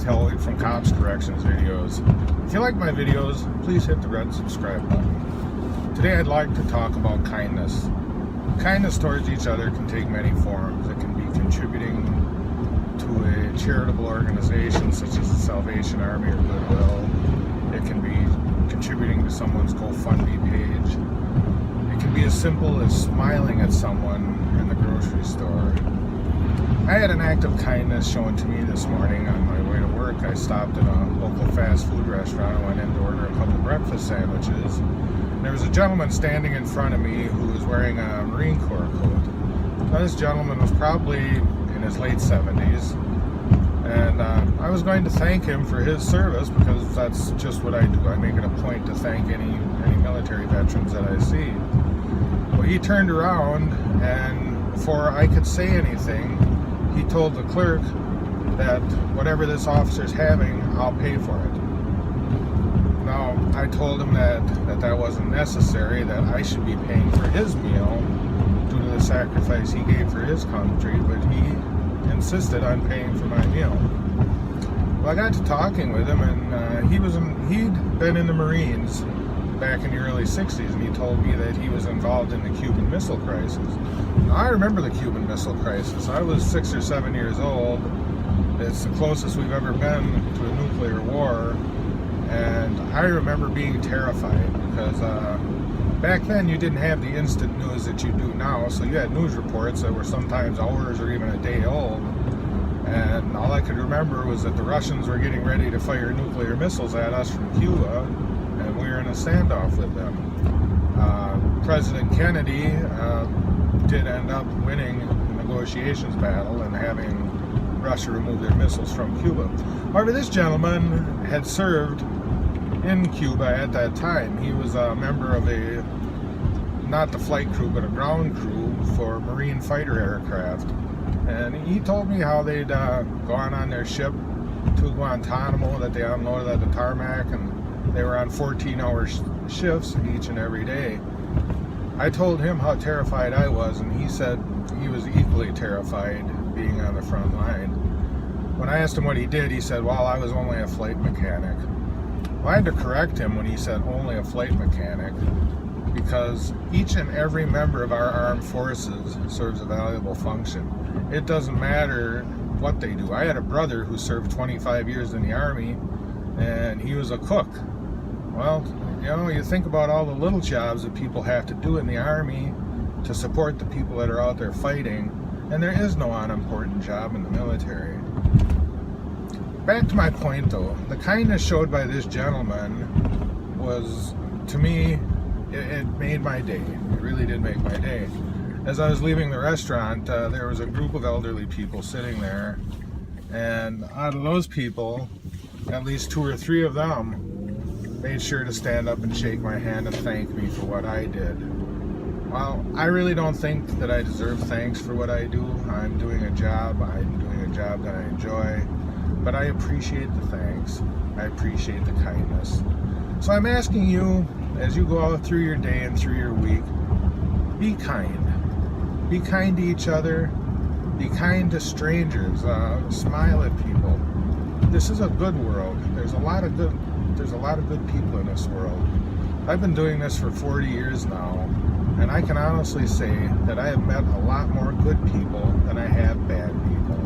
Keith Helwig from Cops Corrections Videos. If you like my videos, please hit the red subscribe button. Today I'd like to talk about kindness. Kindness towards each other can take many forms. It can be contributing to a charitable organization such as the Salvation Army or Goodwill. It can be contributing to someone's GoFundMe page. It can be as simple as smiling at someone in the grocery store. I had an act of kindness shown to me this morning on my way to work. I stopped at a local fast food restaurant and went in to order a couple breakfast sandwiches. And there was a gentleman standing in front of me who was wearing a Marine Corps coat. Now, this gentleman was probably in his late 70s, and I was going to thank him for his service because that's just what I do. I make it a point to thank any military veterans that I see. Well, he turned around, and before I could say anything, he told the clerk that whatever this officer's having, I'll pay for it. Now, I told him that wasn't necessary, that I should be paying for his meal due to the sacrifice he gave for his country, but he insisted on paying for my meal. Well, I got to talking with him, and he'd been in the Marines back in the early 60s, and he told me that he was involved in the Cuban Missile Crisis. Now, I remember the Cuban Missile Crisis. I was 6 or 7 years old. It's the closest we've ever been to a nuclear war, and I remember being terrified because back then you didn't have the instant news that you do now, so you had news reports that were sometimes hours or even a day old, and all I could remember was that the Russians were getting ready to fire nuclear missiles at us from Cuba, and we were in a standoff with them. President Kennedy did end up winning the negotiations battle and having Russia remove their missiles from Cuba. However, this gentleman had served in Cuba at that time. He was a member of not the flight crew, but a ground crew for Marine fighter aircraft. And he told me how they'd gone on their ship to Guantanamo, that they unloaded at the tarmac, and they were on 14-hour shifts each and every day. I told him how terrified I was, and he said he was equally terrified being on the front line. When I asked him what he did, he said, well, I was only a flight mechanic. Well, I had to correct him when he said only a flight mechanic, because each and every member of our armed forces serves a valuable function. It doesn't matter what they do. I had a brother who served 25 years in the Army, and he was a cook. Well, you think about all the little jobs that people have to do in the Army to support the people that are out there fighting, and there is no unimportant job in the military. Back to my point, though, the kindness showed by this gentleman was, to me, it made my day. It really did make my day. As I was leaving the restaurant, there was a group of elderly people sitting there, and out of those people, at least 2 or 3 of them made sure to stand up and shake my hand and thank me for what I did. Well, I really don't think that I deserve thanks for what I do. I'm doing a job that I enjoy, but I appreciate the thanks. I appreciate the kindness. So I'm asking you, as you go out through your day and through your week, be kind. Be kind to each other. Be kind to strangers. Smile at people. This is a good world. There's a lot of good people in this world. I've been doing this for 40 years now, and I can honestly say that I have met a lot more good people than I have bad people.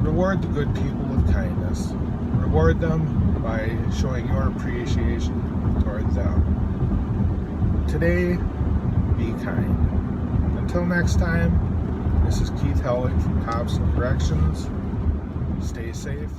Reward the good people with kindness. Reward them by showing your appreciation toward them. Today, be kind. Until next time, this is Keith Helwig from Cops and Corrections. Stay safe.